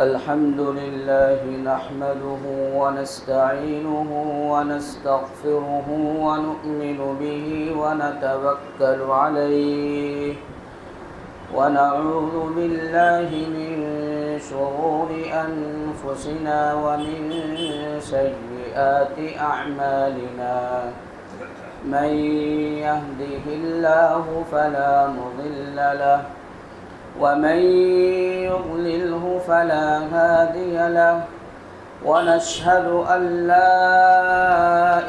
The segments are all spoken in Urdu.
الحمد لله نحمده ونستعينه ونستغفره ونؤمن به ونتوكل عليه ونعوذ بالله من شرور أنفسنا ومن سيئات أعمالنا من يهده الله فلا مضل له ومن يضلله فلا هادي له ونشهد أن لا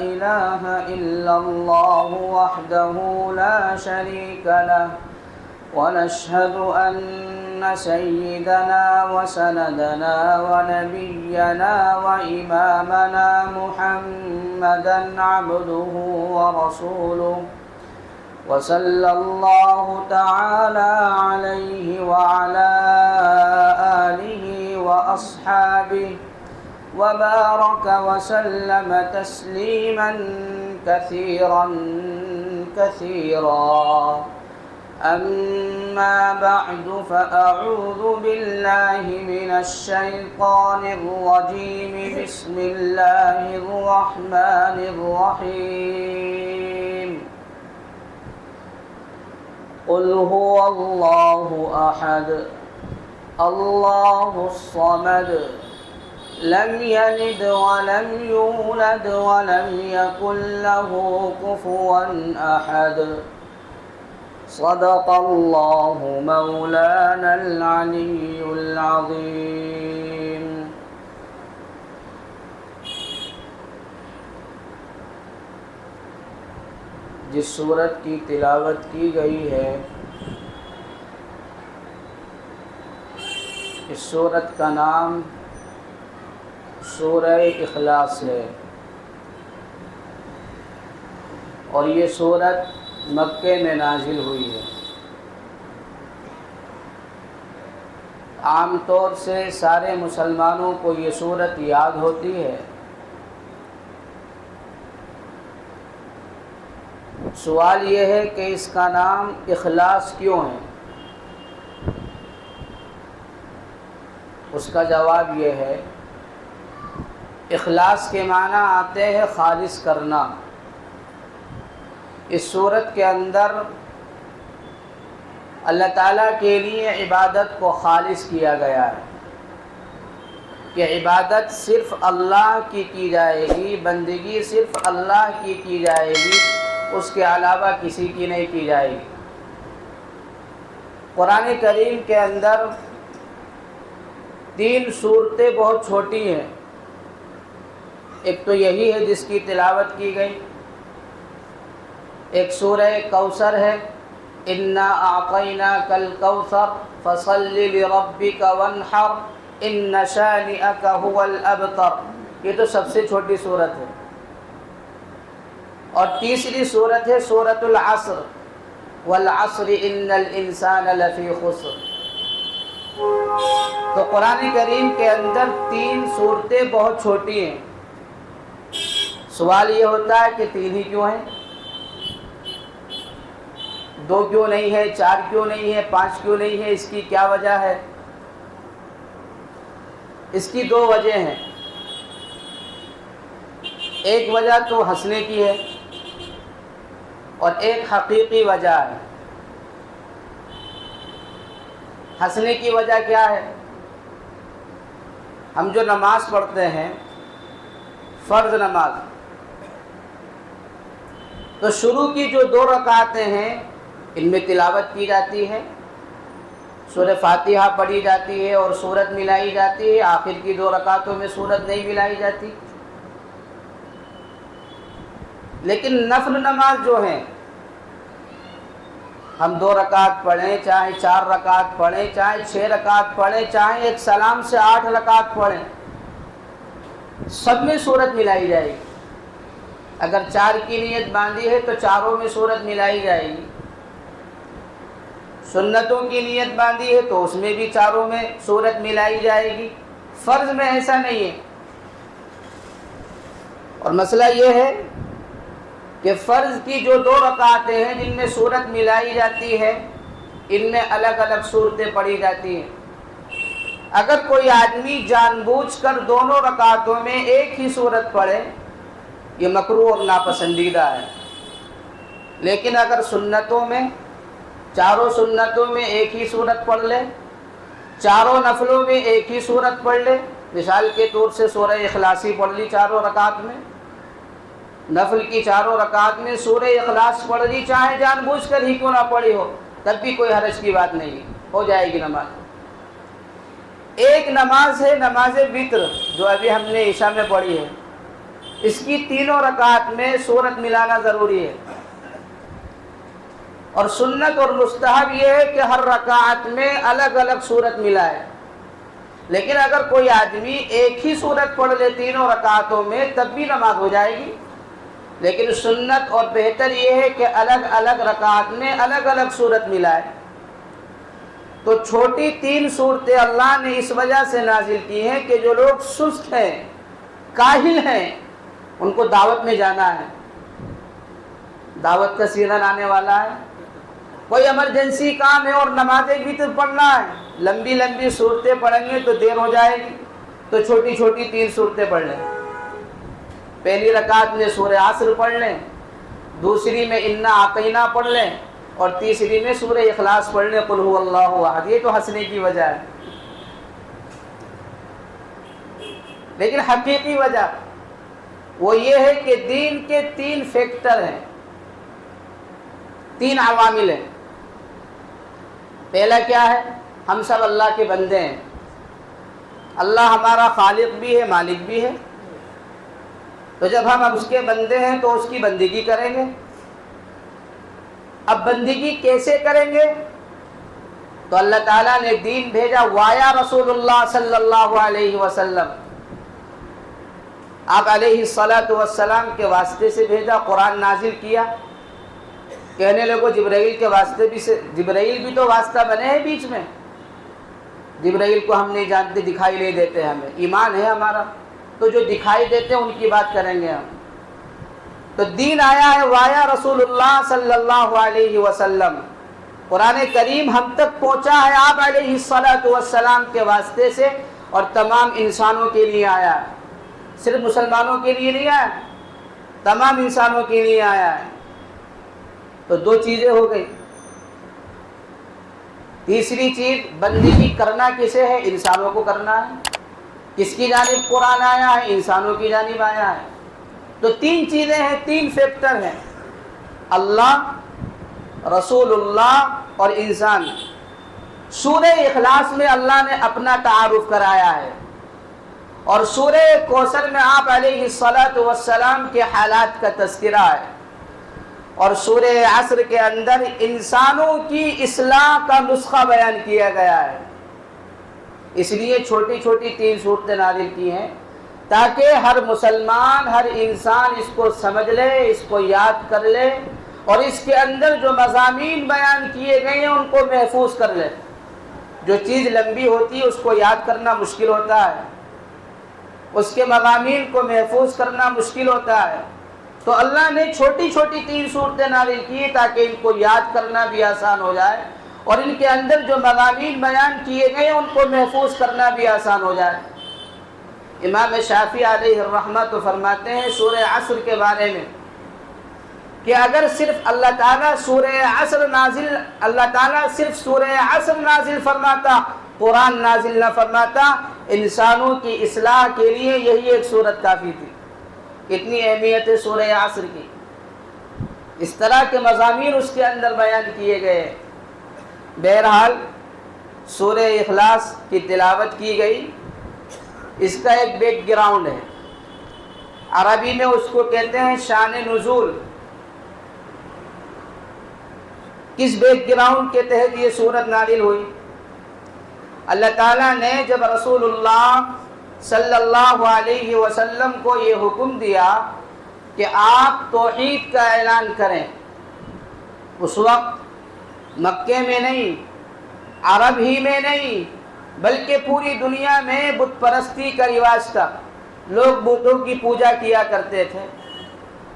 إله إلا الله وحده لا شريك له ونشهد أن سيدنا وسندنا ونبينا وإمامنا محمدا عبده ورسوله وصلى الله تعالى عليه وعلى آله وأصحابه وبارك وسلم تسليما كثيرا أما بعد فأعوذ بالله من الشيطان الرجيم بسم الله الرحمن الرحيم قل هو الله أحد الله الصمد لم يلد ولم يولد ولم يكن له كفوا أحد صدق الله مولانا العلي العظيم جس سورت کی تلاوت کی گئی ہے اس سورت کا نام سورہ اخلاص ہے اور یہ سورت مکے میں نازل ہوئی ہے۔ عام طور سے سارے مسلمانوں کو یہ سورت یاد ہوتی ہے۔ سوال یہ ہے کہ اس کا نام اخلاص کیوں ہے؟ اس کا جواب یہ ہے، اخلاص کے معنی آتے ہیں خالص کرنا۔ اس صورت کے اندر اللہ تعالیٰ کے لیے عبادت کو خالص کیا گیا ہے کہ عبادت صرف اللہ کی جائے گی، بندگی صرف اللہ کی جائے گی، اس کے علاوہ کسی کی نہیں کی جائے گی۔ قرآن کریم کے اندر 3 صورتیں بہت چھوٹی ہیں۔ ایک تو یہی ہے جس کی تلاوت کی گئی، ایک سورہ کوثر ہے، انا اعطیناک الکوثر فصل لربک وانحر ان شانئک هو الابتر، یہ تو سب سے چھوٹی سورت ہے۔ اور تیسری سورت ہے سورۃ العصر، والعصر ان الانسان لفی خسر۔ تو قرآن کریم کے اندر 3 صورتیں بہت چھوٹی ہیں۔ سوال یہ ہوتا ہے کہ 3 ہی کیوں ہیں؟ 2 کیوں نہیں ہے، 4 کیوں نہیں ہے، 5 کیوں نہیں ہے؟ اس کی کیا وجہ ہے؟ اس کی 2 وجہ ہیں۔ ایک وجہ تو ہنسنے کی ہے اور ایک حقیقی وجہ ہے۔ ہنسنے کی وجہ کیا ہے؟ ہم جو نماز پڑھتے ہیں، فرض نماز، تو شروع کی جو 2 رکعتیں ہیں ان میں تلاوت کی جاتی ہے، سورہ فاتحہ پڑھی جاتی ہے اور سورت ملائی جاتی ہے۔ آخر کی 2 رکعتوں میں سورت نہیں ملائی جاتی۔ لیکن نفل نماز جو ہیں، ہم 2 رکعت پڑھیں، چاہے 4 رکعت پڑھیں، چاہے 6 رکعت پڑھیں، چاہے ایک سلام سے 8 رکعت پڑھیں، سب میں سورت ملائی جائے گی۔ اگر 4 کی نیت باندھی ہے تو چاروں میں سورت ملائی جائے گی۔ سنتوں کی نیت باندھی ہے تو اس میں بھی چاروں میں سورت ملائی جائے گی۔ فرض میں ایسا نہیں ہے۔ اور مسئلہ یہ ہے کہ فرض کی جو 2 رکعتیں ہیں جن میں صورت ملائی جاتی ہے، ان میں الگ الگ صورتیں پڑھی جاتی ہیں۔ اگر کوئی آدمی جان بوجھ کر دونوں رکعتوں میں ایک ہی صورت پڑھے، یہ مکروہ اور ناپسندیدہ ہے۔ لیکن اگر سنتوں میں، چاروں سنتوں میں ایک ہی صورت پڑھ لے، چاروں نفلوں میں ایک ہی صورت پڑھ لے، مثال کے طور سے سورہ اخلاصی پڑھ لی چاروں رکعت میں، نفل کی چاروں رکعت میں سورہ اخلاص پڑھ لی، چاہے جان بوجھ کر ہی کیوں نہ پڑھی ہو، تب بھی کوئی حرج کی بات نہیں، ہو جائے گی نماز۔ ایک نماز ہے نماز وتر، جو ابھی ہم نے عشاء میں پڑھی ہے، اس کی تینوں رکعت میں صورت ملانا ضروری ہے، اور سنت اور مستحب یہ ہے کہ ہر رکعت میں الگ الگ صورت ملائے۔ لیکن اگر کوئی آدمی ایک ہی صورت پڑھ لے تینوں رکعتوں میں، تب بھی نماز ہو جائے گی، لیکن سنت اور بہتر یہ ہے کہ الگ الگ رکعت میں الگ الگ صورت ملائے۔ تو چھوٹی 3 صورتیں اللہ نے اس وجہ سے نازل کی ہیں کہ جو لوگ سست ہیں، کاہل ہیں، ان کو دعوت میں جانا ہے، دعوت کا سیزن آنے والا ہے، کوئی ایمرجنسی کام ہے اور نماز وتر پڑھنا ہے، لمبی لمبی صورتیں پڑھیں گے تو دیر ہو جائے گی، تو چھوٹی چھوٹی 3 صورتیں پڑھ لیں۔ پہلی رکعت میں سورہ عصر پڑھ لیں، دوسری میں انا اعطینہ پڑھ لیں، اور تیسری میں سورہ اخلاص پڑھ لیں، قل هو اللہ احد۔ یہ تو ہنسنے کی وجہ ہے، لیکن حقیقی وجہ وہ یہ ہے کہ دین کے 3 فیکٹر ہیں، 3 عوامل ہیں۔ پہلا کیا ہے؟ ہم سب اللہ کے بندے ہیں، اللہ ہمارا خالق بھی ہے، مالک بھی ہے، تو جب ہم اس کے بندے ہیں تو اس کی بندگی کریں گے۔ اب بندگی کیسے کریں گے؟ تو اللہ تعالیٰ نے دین بھیجا، وایا رسول اللہ صلی اللہ علیہ وسلم، آپ علیہ الصلاۃ والسلام کے واسطے سے بھیجا، قرآن نازل کیا۔ کہنے لگو جبرائیل کے واسطے بھی سے، جبرائیل بھی تو واسطہ بنے ہیں بیچ میں، جبرائیل کو ہم نہیں جانتے، دکھائی نہیں دیتے، ہمیں ایمان ہے ہمارا، تو جو دکھائی دیتے ہیں ان کی بات کریں گے ہم۔ تو دین آیا ہے وایا رسول اللہ صلی اللہ علیہ وسلم، قرآن کریم ہم تک پہنچا ہے آپ علیہ الصلاۃ والسلام کے واسطے سے، اور تمام انسانوں کے لیے آیا ہے، صرف مسلمانوں کے لیے نہیں آیا، تمام انسانوں کے لیے آیا ہے۔ تو 2 چیزیں ہو گئی۔ تیسری چیز، بندگی کرنا کسے ہے؟ انسانوں کو کرنا ہے۔ کس کی جانب قرآن آیا ہے؟ انسانوں کی جانب آیا ہے۔ تو 3 چیزیں ہیں، 3 فیکٹر ہیں، اللہ، رسول اللہ اور انسان۔ سورہ اخلاص میں اللہ نے اپنا تعارف کرایا ہے، اور سورہ کوثر میں آپ علیہ الصلاۃ والسلام کے حالات کا تذکرہ ہے، اور سورہ عصر کے اندر انسانوں کی اصلاح کا نسخہ بیان کیا گیا ہے۔ اس لیے چھوٹی چھوٹی 3 صورتیں نازل کی ہیں، تاکہ ہر مسلمان، ہر انسان اس کو سمجھ لے، اس کو یاد کر لے، اور اس کے اندر جو مضامین بیان کیے گئے ہیں ان کو محفوظ کر لے۔ جو چیز لمبی ہوتی ہے اس کو یاد کرنا مشکل ہوتا ہے، اس کے مضامین کو محفوظ کرنا مشکل ہوتا ہے، تو اللہ نے چھوٹی چھوٹی 3 صورتیں نازل کی تاکہ ان کو یاد کرنا بھی آسان ہو جائے، اور ان کے اندر جو مضامین بیان کیے گئے ان کو محفوظ کرنا بھی آسان ہو جائے۔ امام شافعی علیہ الرحمہ تو فرماتے ہیں سورہ عصر کے بارے میں کہ اگر صرف اللہ تعالیٰ صرف سورہ عصر نازل فرماتا، قرآن نازل نہ فرماتا، انسانوں کی اصلاح کے لیے یہی ایک سورت کافی تھی۔ کتنی اہمیت ہے سورہ عصر کی، اس طرح کے مضامین اس کے اندر بیان کیے گئے ہیں۔ بہرحال سورہ اخلاص کی تلاوت کی گئی، اس کا ایک بیک گراؤنڈ ہے، عربی میں اس کو کہتے ہیں شان نزول۔ کس بیک گراؤنڈ کے تحت یہ سورت نازل ہوئی؟ اللہ تعالیٰ نے جب رسول اللہ صلی اللہ علیہ وسلم کو یہ حکم دیا کہ آپ توحید کا اعلان کریں، اس وقت مکے میں نہیں، عرب ہی میں نہیں، بلکہ پوری دنیا میں بت پرستی کا رواج تھا، لوگ بتوں کی پوجا کیا کرتے تھے،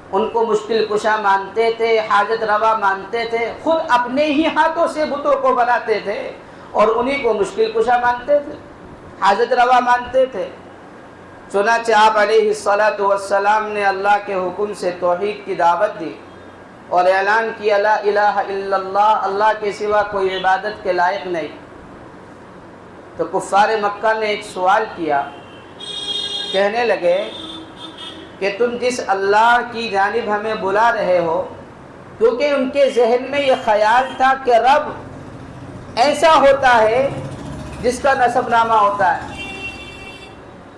ان کو مشکل کشا مانتے تھے، حاجت روا مانتے تھے، خود اپنے ہی ہاتھوں سے بتوں کو بناتے تھے اور انہی کو مشکل کشا مانتے تھے، حاجت روا مانتے تھے۔ چنانچہ آپ علیہ الصلاۃ والسلام نے اللہ کے حکم سے توحید کی دعوت دی اور اعلان کیا لا الہ الا اللہ، اللہ کے سوا کوئی عبادت کے لائق نہیں۔ تو کفار مکہ نے ایک سوال کیا، کہنے لگے کہ تم جس اللہ کی جانب ہمیں بلا رہے ہو، کیونکہ ان کے ذہن میں یہ خیال تھا کہ رب ایسا ہوتا ہے جس کا نسب نامہ ہوتا ہے،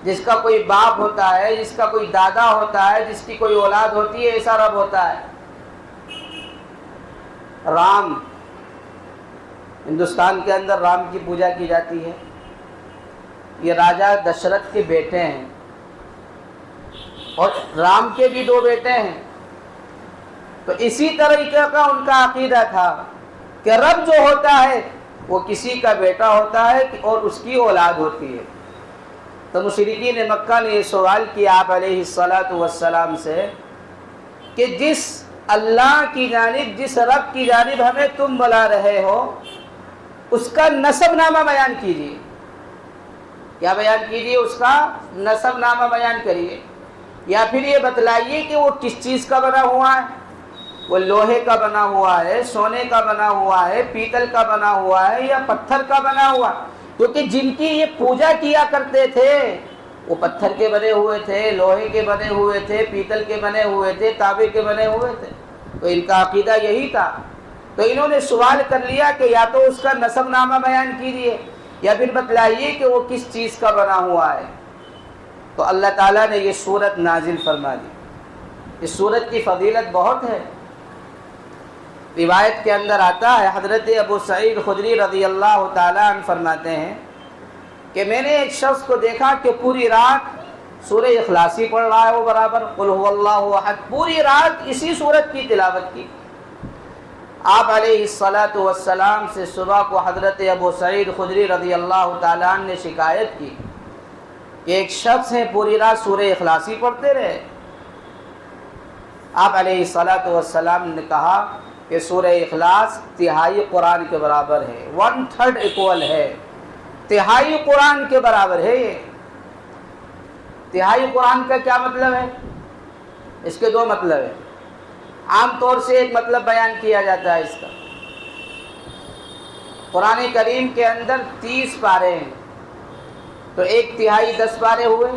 جس کا کوئی باپ ہوتا ہے، جس کا کوئی دادا ہوتا ہے، جس کی کوئی اولاد ہوتی ہے، ایسا رب ہوتا ہے۔ رام، ہندوستان کے اندر رام کی پوجا کی جاتی ہے، یہ راجہ دشرت کے بیٹے ہیں اور رام کے بھی 2 بیٹے ہیں۔ تو اسی طریقے کا ان کا عقیدہ تھا کہ رب جو ہوتا ہے وہ کسی کا بیٹا ہوتا ہے اور اس کی اولاد ہوتی ہے۔ تو مشرکین مکہ نے یہ سوال کیا آپ علیہ الصلاۃ والسلام سے کہ جس اللہ کی جانب، جس رب کی جانب ہمیں تم بلا رہے ہو، اس کا نسب نامہ بیان کیجیے۔ کیا بیان کیجیے؟ اس کا نسب نامہ بیان کریے، یا پھر یہ بتلائیے کہ وہ کس چیز کا بنا ہوا ہے، وہ لوہے کا بنا ہوا ہے، سونے کا بنا ہوا ہے، پیتل کا بنا ہوا ہے، یا پتھر کا بنا ہوا ہے؟ کیونکہ جن کی یہ پوجا کیا کرتے تھے وہ پتھر کے بنے ہوئے تھے، لوہے کے بنے ہوئے تھے، پیتل کے بنے ہوئے تھے، تانبے کے بنے ہوئے تھے۔ تو ان کا عقیدہ یہی تھا۔ تو انہوں نے سوال کر لیا کہ یا تو اس کا نسب نامہ بیان کیجیے یا پھر بتلائیے کہ وہ کس چیز کا بنا ہوا ہے۔ تو اللہ تعالیٰ نے یہ سورت نازل فرما دی۔ اس سورت کی فضیلت بہت ہے۔ روایت کے اندر آتا ہے، حضرت ابو سعید خدری رضی اللہ تعالیٰ عنہ فرماتے ہیں کہ میں نے ایک شخص کو دیکھا کہ پوری رات سورہ اخلاص ہی پڑھ رہا ہے، وہ برابر قل هو اللہ احد، پوری رات اسی سورت کی تلاوت کی۔ آپ علیہ الصلاۃ والسلام سے صبح کو حضرت ابو سعید خدری رضی اللہ تعالیٰ عنہ نے شکایت کی کہ ایک شخص ہیں پوری رات سورہ اخلاص ہی پڑھتے رہے۔ آپ علیہ الصلاۃ والسلام نے کہا کہ سورہ اخلاص تہائی قرآن کے برابر ہے، 1/3 ایکول ہے، تہائی قرآن کے برابر ہے۔ یہ تہائی قرآن کا کیا مطلب ہے؟ اس کے 2 مطلب ہیں۔ عام طور سے ایک مطلب بیان کیا جاتا ہے اس کا، قرآن کریم کے اندر 30 پارے ہیں تو 1/3 10 پارے ہوئے۔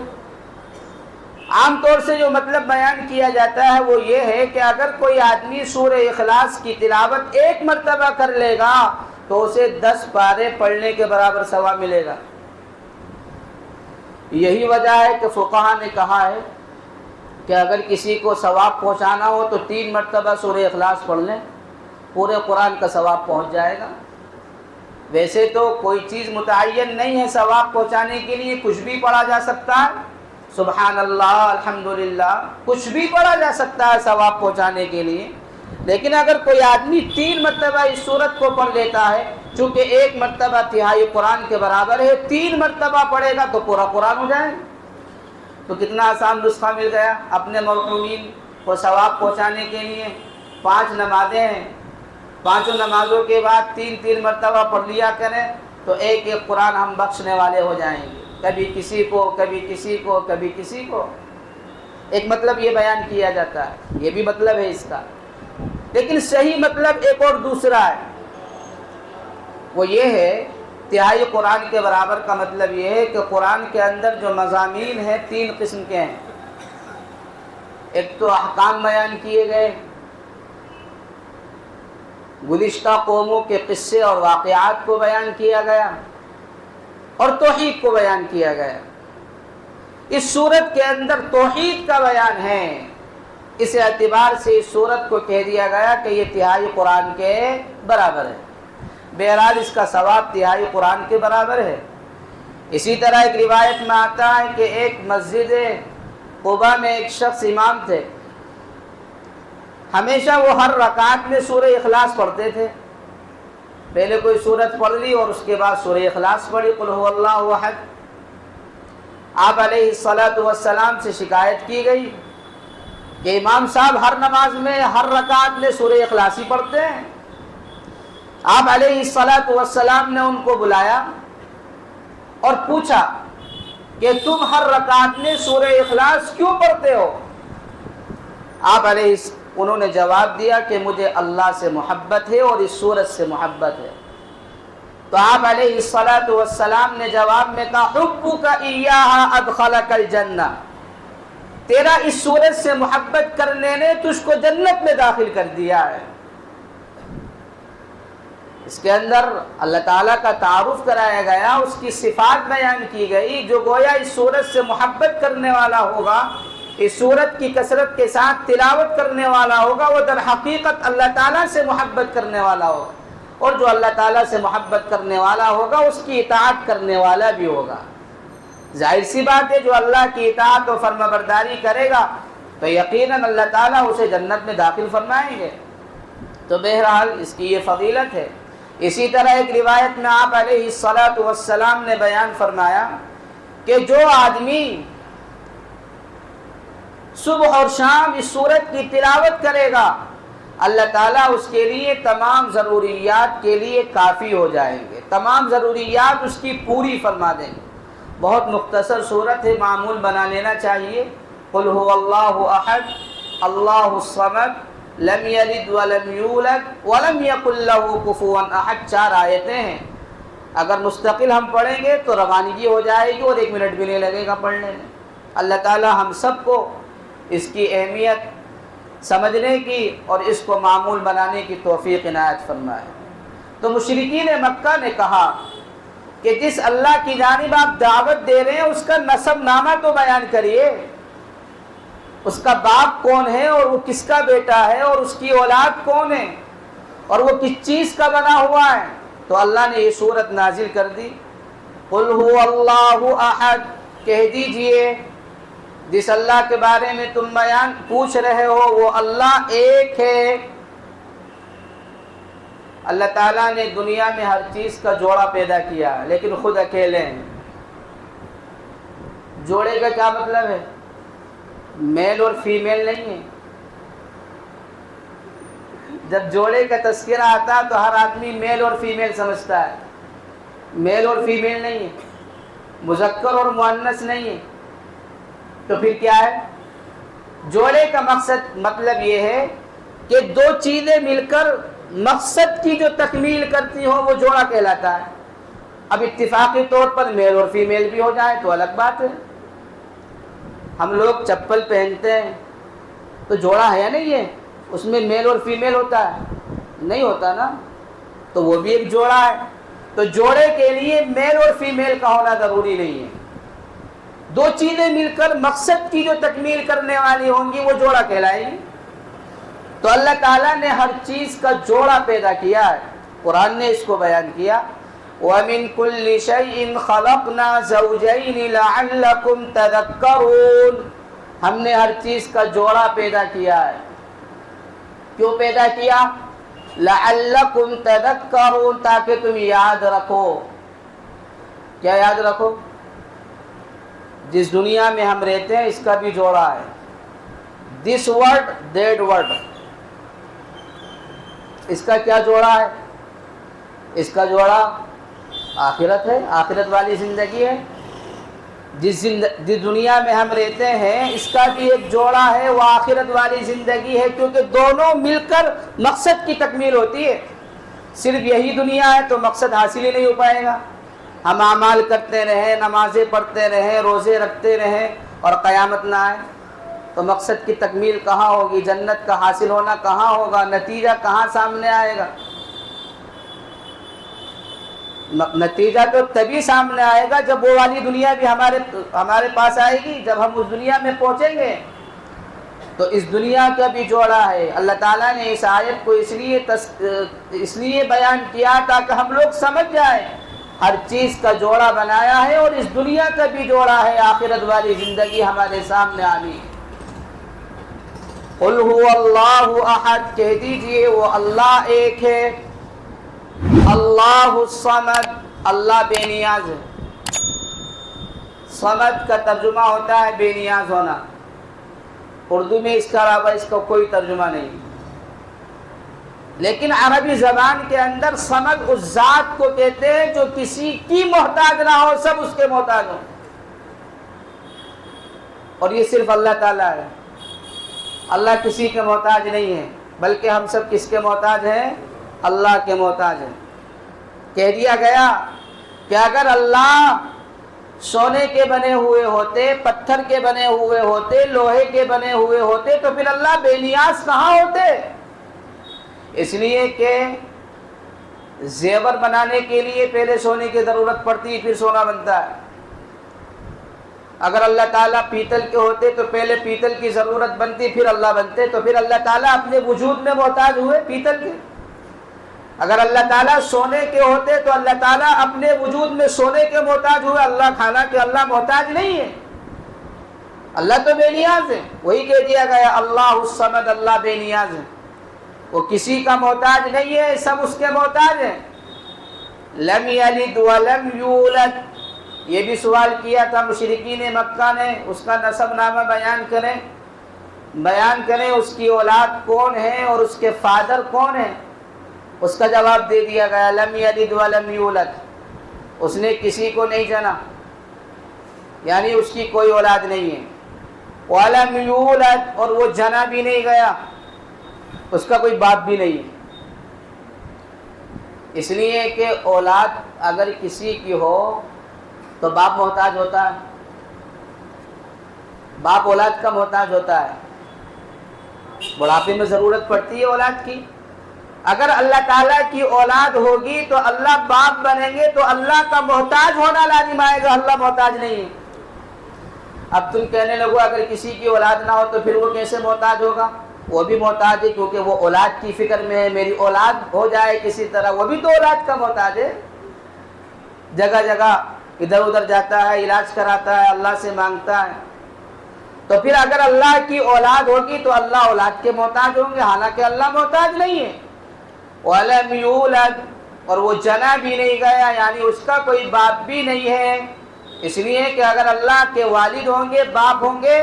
عام طور سے جو مطلب بیان کیا جاتا ہے وہ یہ ہے کہ اگر کوئی آدمی سورہ اخلاص کی تلاوت 1 مرتبہ کر لے گا تو اسے 10 پارے پڑھنے کے برابر ثواب ملے گا۔ یہی وجہ ہے کہ فقہا نے کہا ہے کہ اگر کسی کو ثواب پہنچانا ہو تو 3 مرتبہ سورہ اخلاص پڑھ لیں، پورے قرآن کا ثواب پہنچ جائے گا۔ ویسے تو کوئی چیز متعین نہیں ہے ثواب پہنچانے کے لیے، کچھ بھی پڑھا جا سکتا ہے، سبحان اللہ، الحمدللہ، کچھ بھی پڑھا جا سکتا ہے ثواب پہنچانے کے لیے۔ لیکن اگر کوئی آدمی 3 مرتبہ اس سورت کو پڑھ لیتا ہے، چونکہ 1 مرتبہ تہائی قرآن کے برابر ہے، 3 مرتبہ پڑھے گا تو پورا قرآن ہو جائے گا۔ تو کتنا آسان نسخہ مل گیا اپنے مرحومین کو ثواب پہنچانے کے لیے۔ 5 نمازیں ہیں، 5 نمازوں کے بعد 3 مرتبہ پڑھ لیا کریں تو ایک قرآن ہم بخشنے والے ہو جائیں گے، کبھی کسی کو، کبھی کسی کو، کبھی کسی کو۔ ایک مطلب یہ بیان کیا جاتا ہے، یہ بھی مطلب ہے اس کا، لیکن صحیح مطلب ایک اور دوسرا ہے، وہ یہ ہے تہائی قرآن کے برابر کا مطلب یہ ہے کہ قرآن کے اندر جو مضامین ہیں 3 قسم کے ہیں۔ ایک تو احکام بیان کیے گئے، گزشتہ قوموں کے قصے اور واقعات کو بیان کیا گیا، اور توحید کو بیان کیا گیا۔ اس سورت کے اندر توحید کا بیان ہے، اس اعتبار سے اس سورت کو کہہ دیا گیا کہ یہ تہائی قرآن کے برابر ہے۔ بہرحال اس کا ثواب تہائی قرآن کے برابر ہے۔ اسی طرح ایک روایت میں آتا ہے کہ ایک مسجد قباء میں ایک شخص امام تھے، ہمیشہ وہ ہر رکعت میں سورہ اخلاص پڑھتے تھے۔ پہلے کوئی سورت پڑھ لی اور اس کے بعد سورہ اخلاص پڑھی، قل هو اللہ احد۔ آپ علیہ الصلاۃ والسلام سے شکایت کی گئی کہ امام صاحب ہر نماز میں ہر رکعت میں سورہ اخلاص ہی پڑھتے ہیں؟ آپ علیہ الصلاۃ والسلام نے ان کو بلایا اور پوچھا کہ تم ہر رکعت میں سورہ اخلاص کیوں پڑھتے ہو؟ انہوں نے جواب دیا کہ مجھے اللہ سے محبت ہے اور اس سورت سے محبت ہے۔ تو آپ علیہ الصلاۃ والسلام نے جواب میں کہا حبک ایہا ادخلک الجنہ، تیرا اس سورت سے محبت کرنے نے تجھ کو جنت میں داخل کر دیا ہے۔ اس کے اندر اللہ تعالیٰ کا تعارف کرایا گیا، اس کی صفات بیان کی گئی۔ جو گویا اس سورت سے محبت کرنے والا ہوگا، اس سورت کی کثرت کے ساتھ تلاوت کرنے والا ہوگا، وہ در حقیقت اللہ تعالیٰ سے محبت کرنے والا ہوگا، اور جو اللہ تعالیٰ سے محبت کرنے والا ہوگا اس کی اطاعت کرنے والا بھی ہوگا۔ ظاہر سی بات ہے، جو اللہ کی اطاعت و فرما برداری کرے گا تو یقیناً اللہ تعالیٰ اسے جنت میں داخل فرمائیں گے۔ تو بہرحال اس کی یہ فضیلت ہے۔ اسی طرح ایک روایت میں آپ علیہ الصلاۃ والسلام نے بیان فرمایا کہ جو آدمی صبح اور شام اس سورت کی تلاوت کرے گا، اللہ تعالیٰ اس کے لیے تمام ضروریات کے لیے کافی ہو جائیں گے، تمام ضروریات اس کی پوری فرما دیں گے۔ بہت مختصر سورت ہے، معمول بنا لینا چاہیے۔ قل هو اللہ احد اللہ الصمد لم یلد ولم یولد ولم یکن لہ کفوا احد، 4 آیتیں ہیں۔ اگر مستقل ہم پڑھیں گے تو روانگی ہو جائے گی اور 1 منٹ بھی نہیں لگے گا پڑھنے میں۔ اللہ تعالی ہم سب کو اس کی اہمیت سمجھنے کی اور اس کو معمول بنانے کی توفیق عنایت فرمائے۔ تو مشرکین مکہ نے کہا کہ جس اللہ کی جانب آپ دعوت دے رہے ہیں اس کا نسب نامہ تو بیان کریے، اس کا باپ کون ہے اور وہ کس کا بیٹا ہے اور اس کی اولاد کون ہے اور وہ کس چیز کا بنا ہوا ہے۔ تو اللہ نے یہ سورت نازل کر دی، قل هو اللہ احد، کہہ دیجئے جس اللہ کے بارے میں تم بیان پوچھ رہے ہو وہ اللہ ایک ہے۔ اللہ تعالیٰ نے دنیا میں ہر چیز کا جوڑا پیدا کیا لیکن خود اکیلے ہیں۔ جوڑے کا کیا مطلب ہے؟ میل اور فیمیل نہیں ہے۔ جب جوڑے کا تذکرہ آتا تو ہر آدمی میل اور فیمیل سمجھتا ہے، میل اور فیمیل نہیں ہے، مذکر اور مؤنث نہیں ہے۔ تو پھر کیا ہے؟ جوڑے کا مطلب یہ ہے کہ 2 چیزیں مل کر مقصد کی جو تکمیل کرتی ہو وہ جوڑا کہلاتا ہے۔ اب اتفاقی طور پر میل اور فیمیل بھی ہو جائے تو الگ بات ہے۔ ہم لوگ چپل پہنتے ہیں تو جوڑا ہے یا نہیں ہے؟ اس میں میل اور فیمیل ہوتا ہے؟ نہیں ہوتا نا، تو وہ بھی ایک جوڑا ہے۔ تو جوڑے کے لیے میل اور فیمیل کا ہونا ضروری نہیں ہے، 2 چیزیں مل کر مقصد کی جو تکمیل کرنے والی ہوں گی وہ جوڑا کہلائے گی۔ تو اللہ تعالیٰ نے ہر چیز کا جوڑا پیدا کیا ہے۔ قرآن نے اس کو بیان کیا، وَمِن كُلِّ شَيْءٍ خَلَقْنَا زَوْجَيْنِ لَعَلَّكُمْ تَذَكَّرُونَ، ہم نے ہر چیز کا جوڑا پیدا کیا ہے۔ کیوں پیدا کیا؟ لَعَلَّكُمْ تَذَكَّرُونَ، تاکہ تم یاد رکھو۔ کیا یاد رکھو؟ جس دنیا میں ہم رہتے ہیں اس کا بھی جوڑا ہے، دس ورڈ دیٹ ورڈ، اس کا کیا جوڑا ہے؟ اس کا جوڑا آخرت ہے، آخرت والی زندگی ہے۔ جس دنیا میں ہم رہتے ہیں اس کا بھی ایک جوڑا ہے، وہ آخرت والی زندگی ہے، کیونکہ دونوں مل کر مقصد کی تکمیل ہوتی ہے۔ صرف یہی دنیا ہے تو مقصد حاصل ہی نہیں ہو پائے گا۔ ہم اعمال کرتے رہیں، نمازیں پڑھتے رہیں، روزے رکھتے رہیں اور قیامت نہ آئے تو مقصد کی تکمیل کہاں ہوگی؟ جنت کا حاصل ہونا کہاں ہوگا؟ نتیجہ کہاں سامنے آئے گا؟ نتیجہ تو تبھی سامنے آئے گا جب وہ والی دنیا بھی ہمارے پاس آئے گی، جب ہم اس دنیا میں پہنچیں گے۔ تو اس دنیا کا بھی جوڑا ہے۔ اللہ تعالیٰ نے اس آیت کو اس لیے بیان کیا تاکہ ہم لوگ سمجھ جائیں، ہر چیز کا جوڑا بنایا ہے اور اس دنیا کا بھی جوڑا ہے، آخرت والی زندگی ہمارے سامنے آنی۔ قل هو اللہ احد، کہہ دیجئے وہ اللہ ایک ہے۔ اللہ الصمد، اللہ بے نیاز ہے۔ صمد کا ترجمہ ہوتا ہے بے نیاز ہونا۔ اردو میں اس کا علاوہ اس کا کوئی ترجمہ نہیں، لیکن عربی زبان کے اندر صمد اس ذات کو کہتے ہیں جو کسی کی محتاج نہ ہو، سب اس کے محتاج ہو، اور یہ صرف اللہ تعالیٰ ہے۔ اللہ کسی کے محتاج نہیں ہے، بلکہ ہم سب کس کے محتاج ہیں؟ اللہ کے محتاج ہیں۔ کہہ دیا گیا کہ اگر اللہ سونے کے بنے ہوئے ہوتے، پتھر کے بنے ہوئے ہوتے، لوہے کے بنے ہوئے ہوتے تو پھر اللہ بے نیاز کہاں ہوتے؟ اس لیے کہ زیور بنانے کے لیے پہلے سونے کی ضرورت پڑتی، پھر سونا بنتا ہے۔ اگر اللہ تعالیٰ پیتل کے ہوتے تو پہلے پیتل کی ضرورت بنتی، پھر اللہ بنتے، تو پھر اللہ تعالیٰ اپنے وجود میں محتاج ہوئے پیتل کے۔ اگر اللہ تعالیٰ سونے کے ہوتے تو اللہ تعالیٰ اپنے وجود میں سونے کے محتاج ہوئے، اللہ کھانا کے اللہ محتاج نہیں ہے، اللہ تو بے نیاز ہے۔ وہی کہہ دیا گیا اللہ الصمد، اللہ بے نیاز ہے، وہ کسی کا محتاج نہیں ہے، سب اس کے محتاج ہیں۔ لم یلد ولم یولد، یہ بھی سوال کیا تھا مشرکین مکہ نے، اس کا نسب نامہ بیان کریں اس کی اولاد کون ہے اور اس کے فادر کون ہے۔ اس کا جواب دے دیا گیا لم یلد ولم یولد، اس نے کسی کو نہیں جنا، یعنی اس کی کوئی اولاد نہیں ہے۔ ولم یولد، اور وہ جنا بھی نہیں گیا، اس کا کوئی باپ بھی نہیں ہے۔ اس لیے کہ اولاد اگر کسی کی ہو تو باپ محتاج ہوتا ہے، باپ اولاد کا محتاج ہوتا ہے، بڑھاپے میں ضرورت پڑتی ہے اولاد کی۔ اگر اللہ تعالیٰ کی اولاد ہوگی تو اللہ باپ بنیں گے تو اللہ کا محتاج ہونا لازم آئے گا، اللہ محتاج نہیں ہے۔ اب تم کہنے لگو اگر کسی کی اولاد نہ ہو تو پھر وہ کیسے محتاج ہوگا؟ وہ بھی محتاج ہے، کیونکہ وہ اولاد کی فکر میں ہے، میری اولاد ہو جائے کسی طرح، وہ بھی تو اولاد کا محتاج ہے۔ جگہ جگہ ادھر ادھر جاتا ہے، علاج کراتا ہے، اللہ سے مانگتا ہے، تو پھر اگر اللہ کی اولاد ہوگی تو اللہ اولاد کے محتاج ہوں گے، حالانکہ اللہ محتاج نہیں ہے۔ وَلَمْ يُولَدْ، اور وہ جنا بھی نہیں گیا، یعنی اس کا کوئی باپ بھی نہیں ہے۔ اس لیے کہ اگر اللہ کے والد ہوں گے، باپ ہوں گے،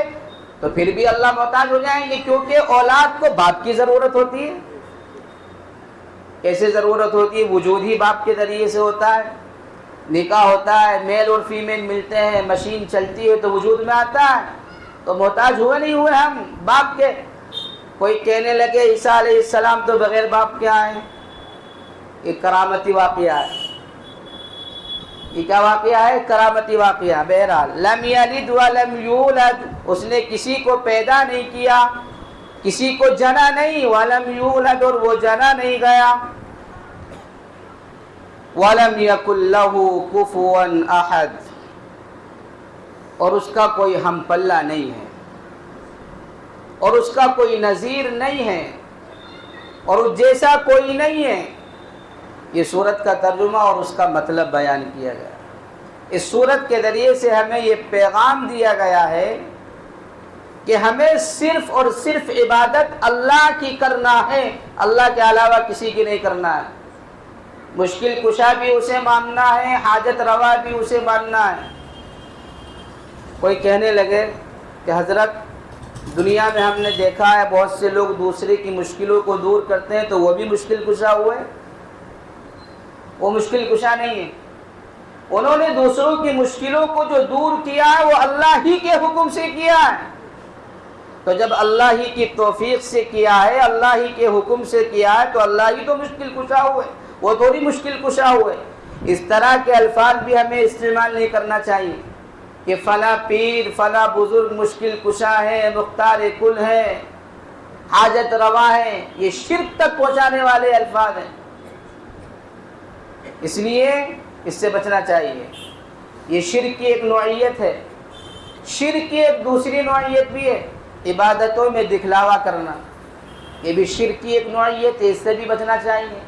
تو پھر بھی اللہ محتاج ہو جائیں گے، کیونکہ اولاد کو باپ کی ضرورت ہوتی ہے۔ کیسے ضرورت ہوتی ہے؟ وجود ہی باپ کے ذریعے سے ہوتا ہے، نکاح ہوتا ہے، میل اور فیمیل ملتے ہیں، مشین چلتی ہے تو وجود میں آتا ہے، تو محتاج ہوئے نہیں ہوئے ہم باپ کے۔ کوئی کہنے لگے عیسیٰ علیہ السلام تو بغیر باپ کے آئے، یہ کرامتی واقعہ ہے۔ یہ کیا واقعہ ہے؟ کرامتی واقعہ۔ بہرحال لم یلد ولم یولد، اس نے کسی کو پیدا نہیں کیا، کسی کو جنا نہیں، ولم یولد، اور وہ جنا نہیں گیا۔ وَلَمْ يَكُنْ لَهُ كُفُوًا أَحَدٌ، اور اس کا کوئی ہم پلہ نہیں ہے، اور اس کا کوئی نظیر نہیں ہے، اور اس جیسا کوئی نہیں ہے۔ یہ سورت کا ترجمہ اور اس کا مطلب بیان کیا گیا۔ اس سورت کے ذریعے سے ہمیں یہ پیغام دیا گیا ہے کہ ہمیں صرف اور صرف عبادت اللہ کی کرنا ہے، اللہ کے علاوہ کسی کی نہیں کرنا ہے۔ مشکل کشا بھی اسے ماننا ہے، حاجت روا بھی اسے ماننا ہے۔ کوئی کہنے لگے کہ حضرت دنیا میں ہم نے دیکھا ہے بہت سے لوگ دوسرے کی مشکلوں کو دور کرتے ہیں، تو وہ بھی مشکل کشا ہوئے؟ وہ مشکل کشا نہیں ہے، انہوں نے دوسروں کی مشکلوں کو جو دور کیا ہے وہ اللہ ہی کے حکم سے کیا ہے۔ تو جب اللہ ہی کی توفیق سے کیا ہے، اللہ ہی کے حکم سے کیا ہے، تو اللہ ہی تو مشکل کشا ہوئے، وہ تھوڑی مشکل کشا ہوئے۔ اس طرح کے الفاظ بھی ہمیں استعمال نہیں کرنا چاہیے کہ فلاں پیر فلاں بزرگ مشکل کشا ہے، مختار کل ہے، حاجت روا ہے، یہ شرک تک پہنچانے والے الفاظ ہیں۔ اس لیے اس سے بچنا چاہیے۔ یہ شرک کی ایک نوعیت ہے۔ شرک کی ایک دوسری نوعیت بھی ہے، عبادتوں میں دکھلاوا کرنا، یہ بھی شرک کی ایک نوعیت ہے، اس سے بھی بچنا چاہیے۔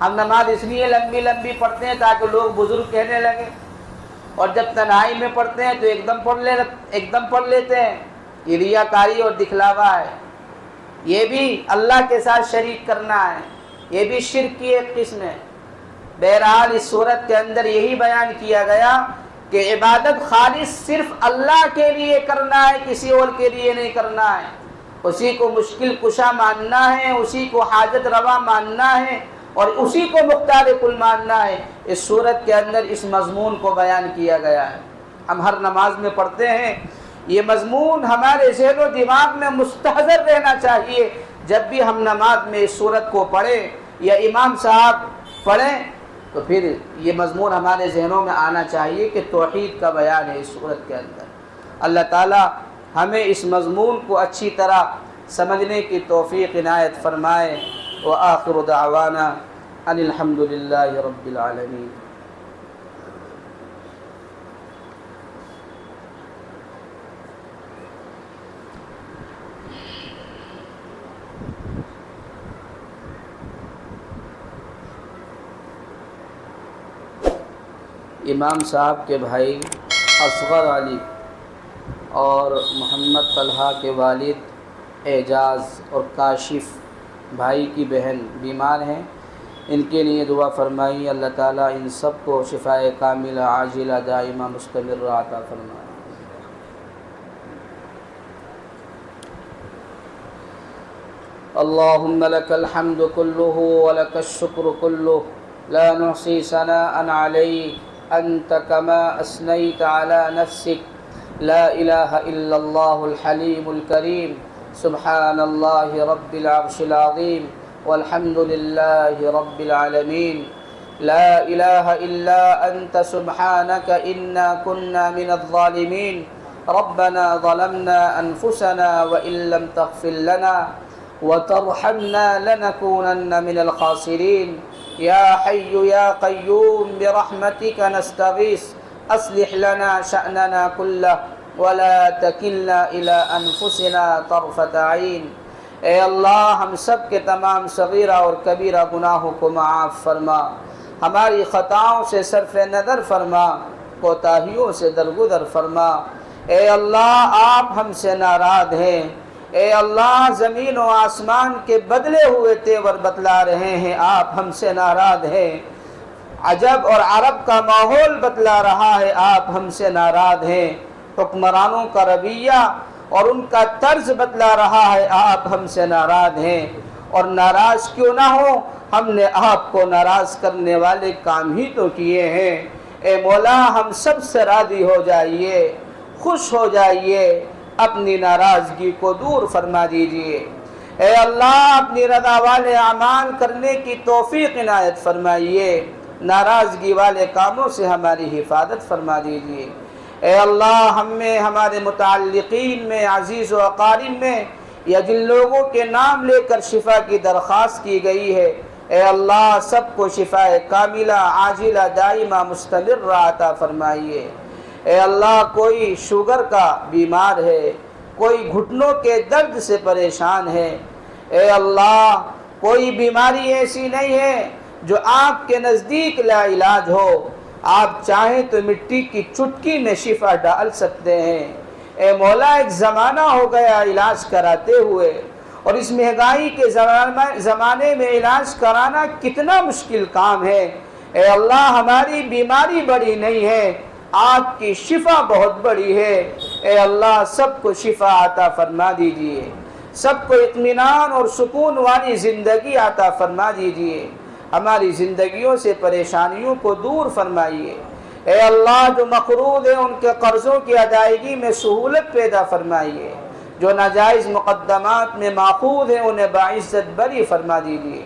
ہم نماز اس لیے لمبی لمبی پڑھتے ہیں تاکہ لوگ بزرگ کہنے لگیں، اور جب تنہائی میں پڑھتے ہیں تو ایک دم پڑھ لیتے ہیں۔ یہ ریاکاری اور دکھلاوا ہے، یہ بھی اللہ کے ساتھ شریک کرنا ہے، یہ بھی شرک کی ایک قسم ہے۔ بہرحال اس صورت کے اندر یہی بیان کیا گیا کہ عبادت خالص صرف اللہ کے لیے کرنا ہے، کسی اور کے لیے نہیں کرنا ہے۔ اسی کو مشکل کشا ماننا ہے، اسی کو حاجت روا ماننا ہے اور اسی کو مختار کل ماننا ہے۔ اس صورت کے اندر اس مضمون کو بیان کیا گیا ہے۔ ہم ہر نماز میں پڑھتے ہیں، یہ مضمون ہمارے ذہن و دماغ میں مستحضر رہنا چاہیے۔ جب بھی ہم نماز میں اس صورت کو پڑھیں یا امام صاحب پڑھیں تو پھر یہ مضمون ہمارے ذہنوں میں آنا چاہیے کہ توحید کا بیان ہے اس صورت کے اندر۔ اللہ تعالی ہمیں اس مضمون کو اچھی طرح سمجھنے کی توفیق عنایت فرمائے۔ وآخر دعوانا ان الحمد للہ رب العالمین۔ امام صاحب کے بھائی اصغر علی اور محمد طلحہ کے والد اعجاز اور کاشف بھائی کی بہن بیمار ہیں، ان کے لیے دعا فرمائی۔ اللہ تعالیٰ ان سب کو شفائے کاملہ عاجلہ دائمہ مستمرہ عطا فرمائے۔ اللہم لک الحمد کلہ ولک الشکر کلہ لا نحصی ثناء علیک انت کما اثنیت علی نفسک لا الہ الا اللہ الحلیم الکریم سبحان اللہ رب العرش العظیم والحمد للہ رب العالمین لا الہ الا انت سبحانک انا کنا من الظالمین ربنا ظلمنا انفسنا وان لم تغفر لنا وترحمنا لنكونن من الخاسرين يا حي يا قيوم برحمتك نستغيث أصلح لنا شأننا كله ولا تكلنا إلى أنفسنا طرفة عين۔ اے اللہ ہم سب کے تمام صغیرہ اور کبیرہ گناہوں کو معاف فرما، ہماری خطاؤں سے صرف نظر فرما، کوتاہیوں سے درگزر فرما۔ اے اللہ آپ ہم سے ناراض ہیں، اے اللہ زمین و آسمان کے بدلے ہوئے تیور بتلا رہے ہیں، آپ ہم سے ناراض ہیں۔ عجب اور عرب کا ماحول بتلا رہا ہے، آپ ہم سے ناراض ہیں۔ حکمرانوں کا رویہ اور ان کا طرز بتلا رہا ہے، آپ ہم سے ناراض ہیں۔ اور ناراض کیوں نہ ہو، ہم نے آپ کو ناراض کرنے والے کام ہی تو کیے ہیں۔ اے مولا ہم سب سے راضی ہو جائیے، خوش ہو جائیے، اپنی ناراضگی کو دور فرما دیجئے۔ اے اللہ اپنی رضا والے اعمال کرنے کی توفیق عنایت فرمائیے، ناراضگی والے کاموں سے ہماری حفاظت فرما دیجئے۔ اے اللہ ہم میں، ہمارے متعلقین میں، عزیز و اقارب میں یا جن لوگوں کے نام لے کر شفا کی درخواست کی گئی ہے، اے اللہ سب کو شفا کاملہ عاجلہ دائمہ مستمرہ عطا فرمائیے۔ اے اللہ کوئی شوگر کا بیمار ہے، کوئی گھٹنوں کے درد سے پریشان ہے، اے اللہ کوئی بیماری ایسی نہیں ہے جو آپ کے نزدیک لا علاج ہو، آپ چاہیں تو مٹی کی چٹکی میں شفا ڈال سکتے ہیں۔ اے مولا ایک زمانہ ہو گیا علاج کراتے ہوئے، اور اس مہنگائی کے زمانے میں علاج کرانا کتنا مشکل کام ہے۔ اے اللہ ہماری بیماری بڑی نہیں ہے، آپ کی شفا بہت بڑی ہے۔ اے اللہ سب کو شفا عطا فرما دیجئے، سب کو اطمینان اور سکون والی زندگی عطا فرما دیجئے، ہماری زندگیوں سے پریشانیوں کو دور فرمائیے۔ اے اللہ جو مقروض ہیں ان کے قرضوں کی ادائیگی میں سہولت پیدا فرمائیے، جو ناجائز مقدمات میں ماخوذ ہیں انہیں باعزت بری فرما دیجئے۔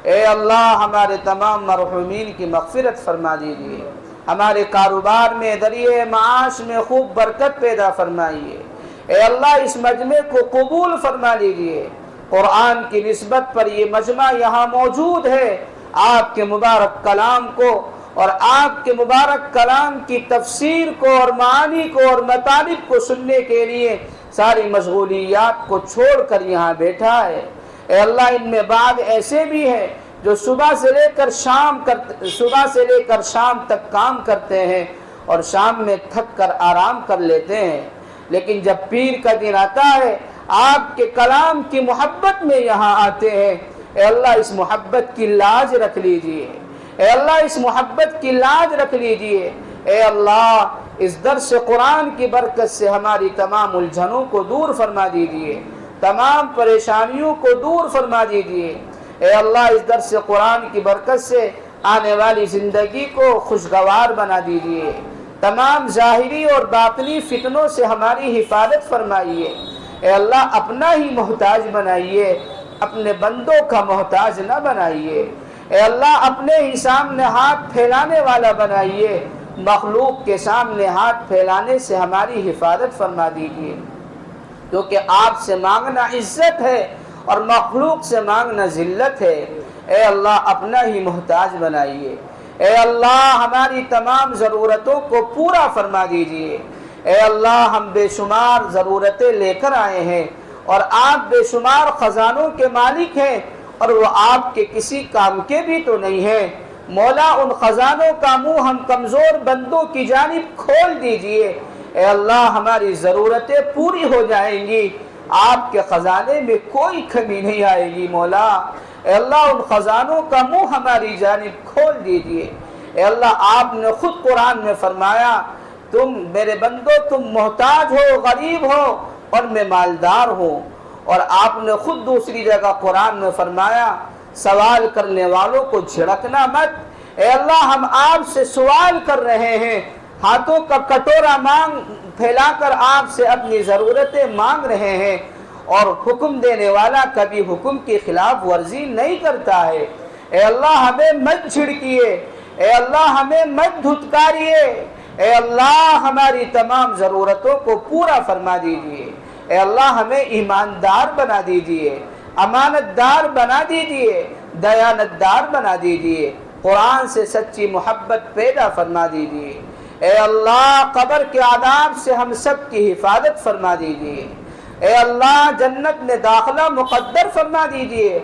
اے اللہ ہمارے تمام مرحومین کی مغفرت فرما دیجئے، ہمارے کاروبار میں، ذریعہ معاش میں خوب برکت پیدا فرمائیے۔ اے اللہ اس مجمع کو قبول فرما لیجئے، قرآن کی نسبت پر یہ مجمع یہاں موجود ہے، آپ کے مبارک کلام کو اور آپ کے مبارک کلام کی تفسیر کو اور معانی کو اور مطالب کو سننے کے لیے ساری مشغولیات کو چھوڑ کر یہاں بیٹھا ہے۔ اے اللہ ان میں بعض ایسے بھی ہیں جو صبح سے لے کر شام تک کام کرتے ہیں اور شام میں تھک کر آرام کر لیتے ہیں، لیکن جب پیر کا دن آتا ہے آپ کے کلام کی محبت میں یہاں آتے ہیں۔ اے اللہ اس محبت کی لاج رکھ لیجئے، اے اللہ اس محبت کی لاج رکھ لیجئے۔ اے اللہ اس درس قرآن کی برکت سے ہماری تمام الجھنوں کو دور فرما دیجئے، تمام پریشانیوں کو دور فرما دیجیے۔ اے اللہ اس درس قرآن کی برکت سے آنے والی زندگی کو خوشگوار بنا دیجیے، تمام ظاہری اور باطنی فتنوں سے ہماری حفاظت فرمائیے۔ اے اللہ اپنا ہی محتاج بنائیے، اپنے بندوں کا محتاج نہ بنائیے۔ اے اللہ اپنے ہی سامنے ہاتھ پھیلانے والا بنائیے، مخلوق کے سامنے ہاتھ پھیلانے سے ہماری حفاظت فرما دیجیے، کیونکہ آپ سے مانگنا عزت ہے اور مخلوق سے مانگنا ذلت ہے۔ اے اللہ اپنا ہی محتاج بنائیے۔ اے اللہ ہماری تمام ضرورتوں کو پورا فرما دیجیے۔ اے اللہ ہم بے شمار ضرورتیں لے کر آئے ہیں اور آپ بے شمار خزانوں کے مالک ہیں، اور وہ آپ کے کسی کام کے بھی تو نہیں ہیں۔ مولا ان خزانوں کا منہ ہم کمزور بندوں کی جانب کھول دیجئے۔ اے اللہ ہماری ضرورتیں پوری ہو جائیں گی، آپ کے خزانے میں کوئی کمی نہیں آئے گی مولا۔ اے اللہ ان خزانوں کا منہ ہماری جانب کھول دیجئے۔ اے اللہ آپ نے خود قرآن میں فرمایا، تم میرے بندو تم محتاج ہو، غریب ہو اور میں مالدار ہوں۔ اور آپ نے خود دوسری جگہ قرآن میں فرمایا، سوال کرنے والوں کو جھڑکنا مت۔ اے اللہ ہم آپ سے سوال کر رہے ہیں، ہاتھوں کا کٹورا پھیلا کر آپ سے اپنی ضرورتیں مانگ رہے ہیں، اور حکم دینے والا کبھی حکم کی خلاف ورزی نہیں کرتا ہے۔ اے اللہ ہمیں مت جھڑکیے، اے اللہ ہمیں مت دھتکاریے، اے اللہ ہماری تمام ضرورتوں کو پورا فرما دیجیے۔ اے اللہ ہمیں ایماندار بنا دیجیے، امانت دار بنا دیجیے، دیانت دار بنا دیجیے، قرآن سے سچی محبت پیدا فرما دیجیے۔ اے اللہ قبر کے عذاب سے ہم سب کی حفاظت فرما دیجیے۔ اے اللہ جنت میں داخلہ مقدر فرما دیجیے،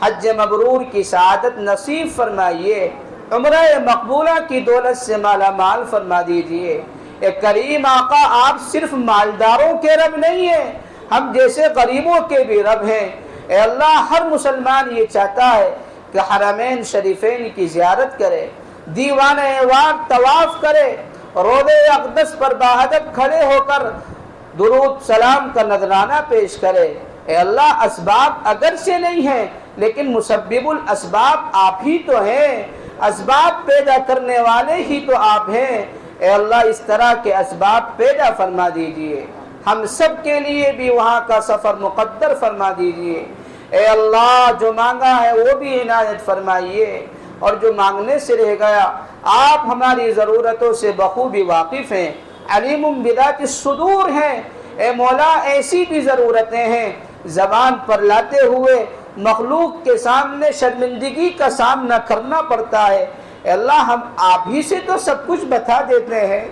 حج مبرور کی سعادت نصیب فرمائیے، عمرہ مقبولہ کی دولت سے مالا مال فرما دیجیے۔ اے کریم آقا آپ صرف مالداروں کے رب نہیں ہیں، ہم جیسے غریبوں کے بھی رب ہیں۔ اے اللہ ہر مسلمان یہ چاہتا ہے کہ حرمین شریفین کی زیارت کرے، دیوان ایوان طواف کرے، روضہ اقدس پر باہدف کھڑے ہو کر درود سلام کا نذرانہ پیش کرے۔ اے اللہ اسباب اگرچہ نہیں ہیں لیکن مسبب الاسباب آپ ہی تو ہیں، اسباب پیدا کرنے والے ہی تو آپ ہیں۔ اے اللہ اس طرح کے اسباب پیدا فرما دیجئے، ہم سب کے لیے بھی وہاں کا سفر مقدر فرما دیجئے۔ اے اللہ جو مانگا ہے وہ بھی عنایت فرمائیے، اور جو مانگنے سے رہ گیا آپ ہماری ضرورتوں سے بخوبی واقف ہیں، علیم بذات الصدور ہیں۔ اے مولا ایسی بھی ضرورتیں ہیں زبان پر لاتے ہوئے مخلوق کے سامنے شرمندگی کا سامنا کرنا پڑتا ہے۔ اے اللہ ہم آپ ہی سے تو سب کچھ بتا دیتے ہیں،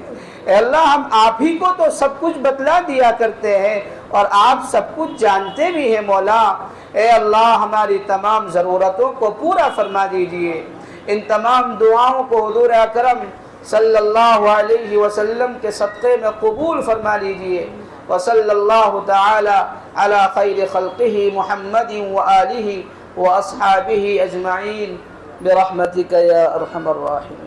اے اللہ ہم آپ ہی کو تو سب کچھ بتلا دیا کرتے ہیں، اور آپ سب کچھ جانتے بھی ہیں مولا۔ اے اللہ ہماری تمام ضرورتوں کو پورا فرما دیجئے۔ ان تمام دعاؤں کو حضور اکرم صلی اللہ علیہ وسلم کے صدقے میں قبول فرما لیجئے۔ وصلی اللہ تعالی علی خیر خلقہ محمد وآلہ واصحابہ اجمعین برحمتک یا ارحم الراحمین۔